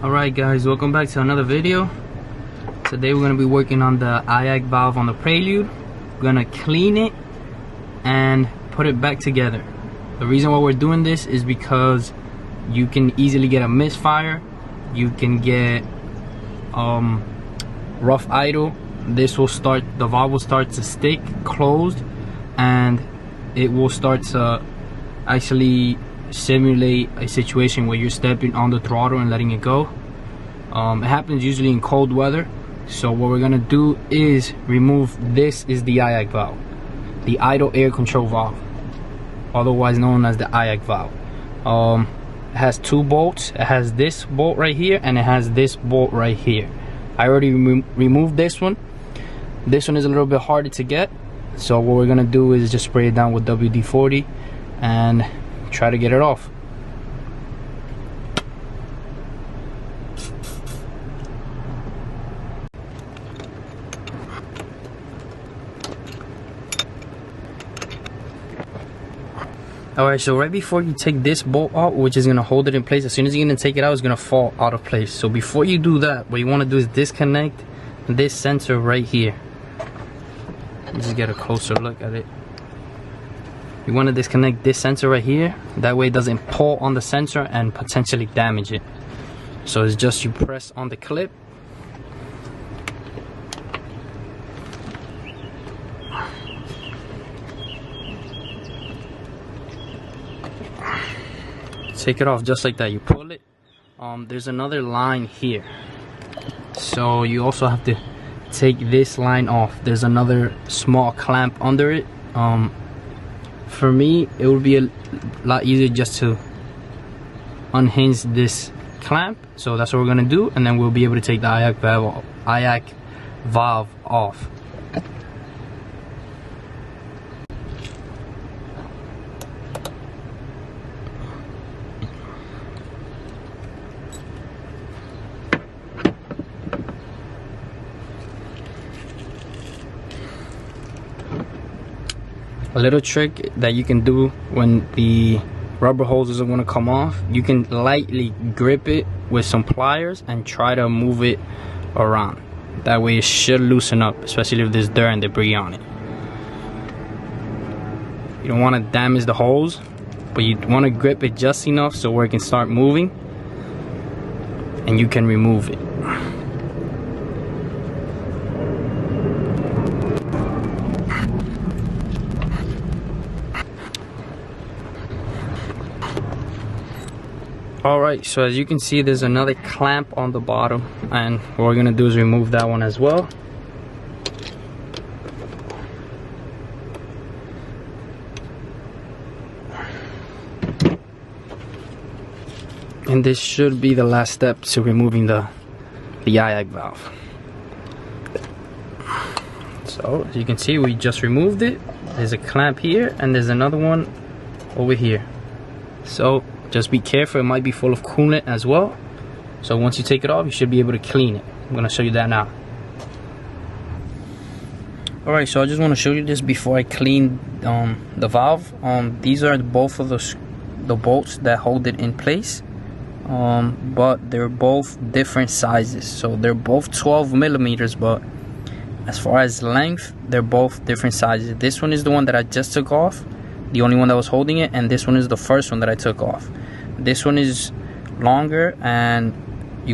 Alright guys, welcome back to another video. Today we're going to be working on the IAC valve on the Prelude. We're going to clean it and put it back together. The reason why we're doing this is because you can easily get a misfire. You can get rough idle. The valve will start to stick closed, and it will start to actually simulate a situation where you're stepping on the throttle and letting it go. It happens usually in cold weather. So what we're gonna do is remove this. Is the IAC valve, the idle air control valve, otherwise known as the IAC valve. It has two bolts. It has this bolt right here and it has this bolt right here. I already removed this one. This one is a little bit harder to get, so what we're gonna do is just spray it down with WD-40 and try to get it off. Alright, so right before you take this bolt out, which is gonna hold it in place, as soon as you're gonna take it out, it's gonna fall out of place. So before you do that, what you wanna do is disconnect this sensor right here. Let's just get a closer look at it. You want to disconnect this sensor right here, that way it doesn't pull on the sensor and potentially damage it. So it's just you press on the clip, take it off just like that. You pull it. There's another line here, so you also have to take this line off. There's another small clamp under it. For me, it would be a lot easier just to unhinge this clamp. So that's what we're gonna do, and then we'll be able to take the IAC valve off. A little trick that you can do when the rubber hose isn't going to come off, you can lightly grip it with some pliers and try to move it around. That way it should loosen up, especially if there's dirt and debris on it. You don't want to damage the hose, but you want to grip it just enough so where it can start moving and you can remove it. Alright, so as you can see, there's another clamp on the bottom, and what we're gonna do is remove that one as well. And this should be the last step to removing the IAC valve. So as you can see, we just removed it. There's a clamp here and there's another one over here. So just be careful, it might be full of coolant as well. So once you take it off, you should be able to clean it. I'm gonna show you that now. Alright, so I just want to show you this before I clean the valve. These are both of the bolts that hold it in place, but they're both different sizes. So they're both 12 millimeters, but as far as length, they're both different sizes. This one is the one that I just took off, the only one that was holding it, and this one is the first one that I took off. This one is longer, and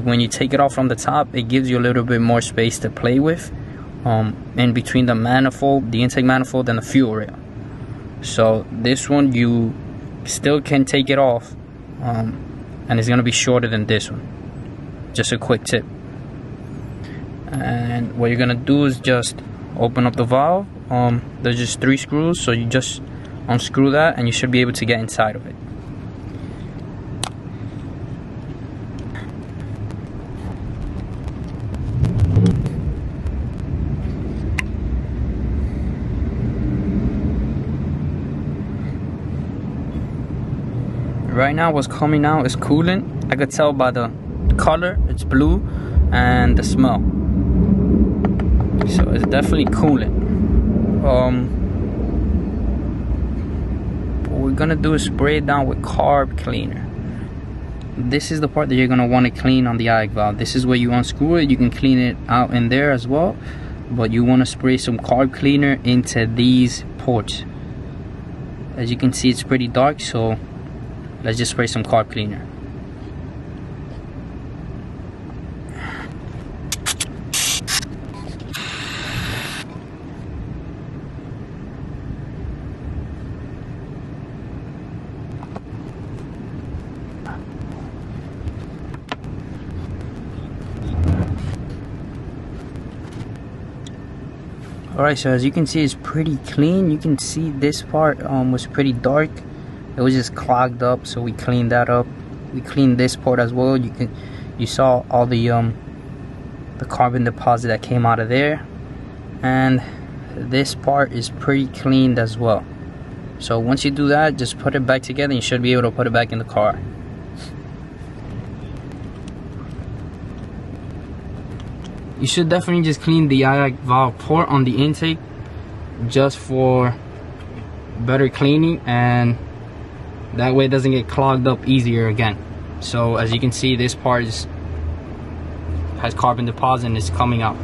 when you take it off from the top, it gives you a little bit more space to play with in between the manifold, the intake manifold, and the fuel rail. So this one you still can take it off, and it's gonna be shorter than this one. Just a quick tip. And what you're gonna do is just open up the valve. There's just 3 screws, so you just unscrew that and you should be able to get inside of it. Right now what's coming out is coolant. I could tell by the color, it's blue, and the smell. So it's definitely coolant. What we're gonna do is spray it down with carb cleaner. this is the part that you're going to want to clean on the IAC valve. This is where you unscrew it. You can clean it out in there as well, but you want to spray some carb cleaner into these ports. As you can see, it's pretty dark, so let's just spray some carb cleaner. Alright, so as you can see, it's pretty clean. You can see this part was pretty dark. It was just clogged up, so we cleaned that up. We cleaned this part as well. You saw all the carbon deposit that came out of there, and this part is pretty cleaned as well. So once you do that, just put it back together and you should be able to put it back in the car. You should definitely just clean the IAC valve port on the intake just for better cleaning, and that way it doesn't get clogged up easier again. So as you can see, this part has carbon deposit and it's coming out.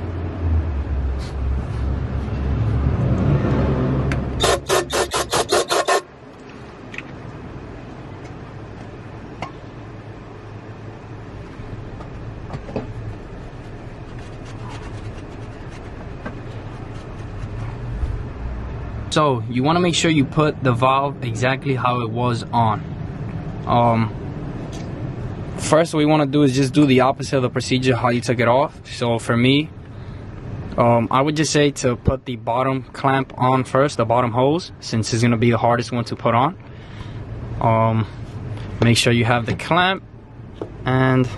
So you want to make sure you put the valve exactly how it was on. First, what we want to do is just do the opposite of the procedure how you took it off. So for me, I would just say to put the bottom clamp on first, the bottom hose, since it's going to be the hardest one to put on. Make sure you have the clamp, and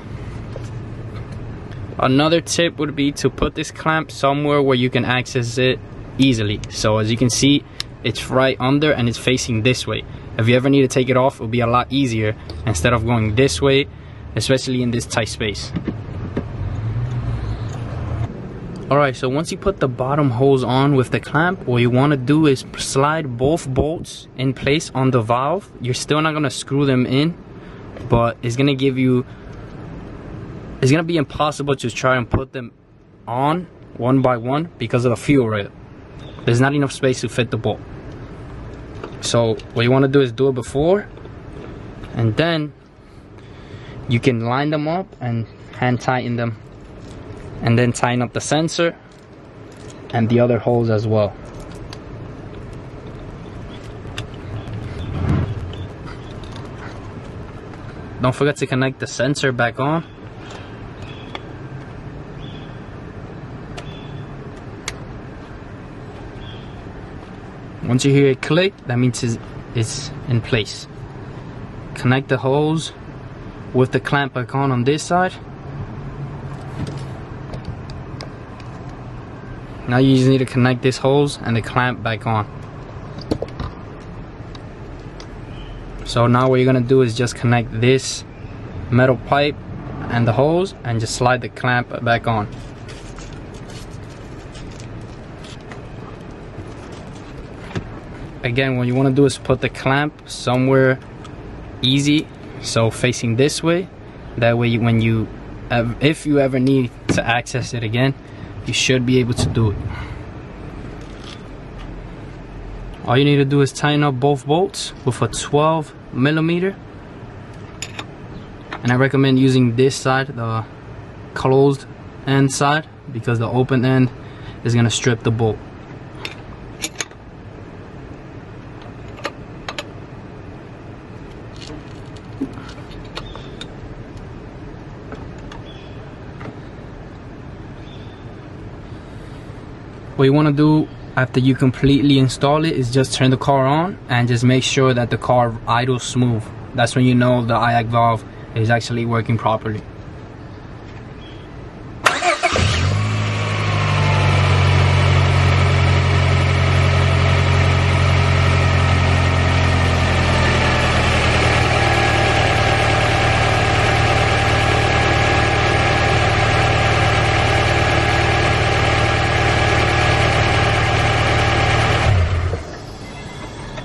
another tip would be to put this clamp somewhere where you can access it easily. So as you can see, it's right under and it's facing this way. If you ever need to take it off, it'll be a lot easier instead of going this way, especially in this tight space. Alright, so once you put the bottom hose on with the clamp, what you want to do is slide both bolts in place on the valve. You're still not going to screw them in, but it's going to be impossible to try and put them on one by one because of the fuel rail. There's not enough space to fit the bolt. So what you want to do is do it before, and then you can line them up and hand tighten them, and then tighten up the sensor and the other holes as well. Don't forget to connect the sensor back on. Once you hear it click, that means it's in place. Connect the hose with the clamp back on this side. Now you just need to connect this hose and the clamp back on. So now what you're gonna do is just connect this metal pipe and the hose and just slide the clamp back on. Again, what you want to do is put the clamp somewhere easy, so facing this way. That way, if you ever need to access it again, you should be able to do it. All you need to do is tighten up both bolts with a 12mm, and I recommend using this side, the closed end side, because the open end is going to strip the bolt. What you want to do after you completely install it is just turn the car on and just make sure that the car idles smooth. That's when you know the IAC valve is actually working properly.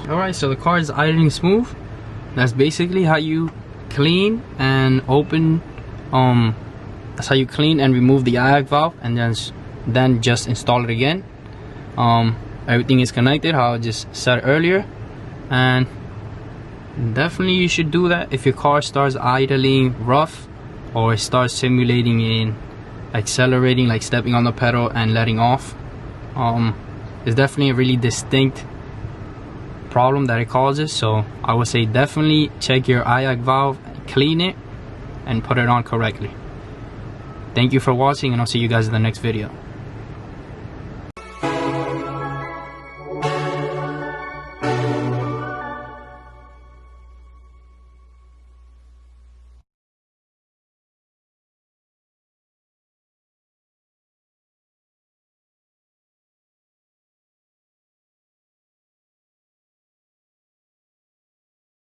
Alright, so the car is idling smooth. That's basically how you clean and open. That's how you clean and remove the IAC valve, and then just install it again. Everything is connected how I just said earlier, and definitely you should do that if your car starts idling rough, or it starts simulating in accelerating, like stepping on the pedal and letting off. It's definitely a really distinct problem that it causes. So I would say definitely check your IAC valve, clean it, and put it on correctly. Thank you for watching, and I'll see you guys in the next video.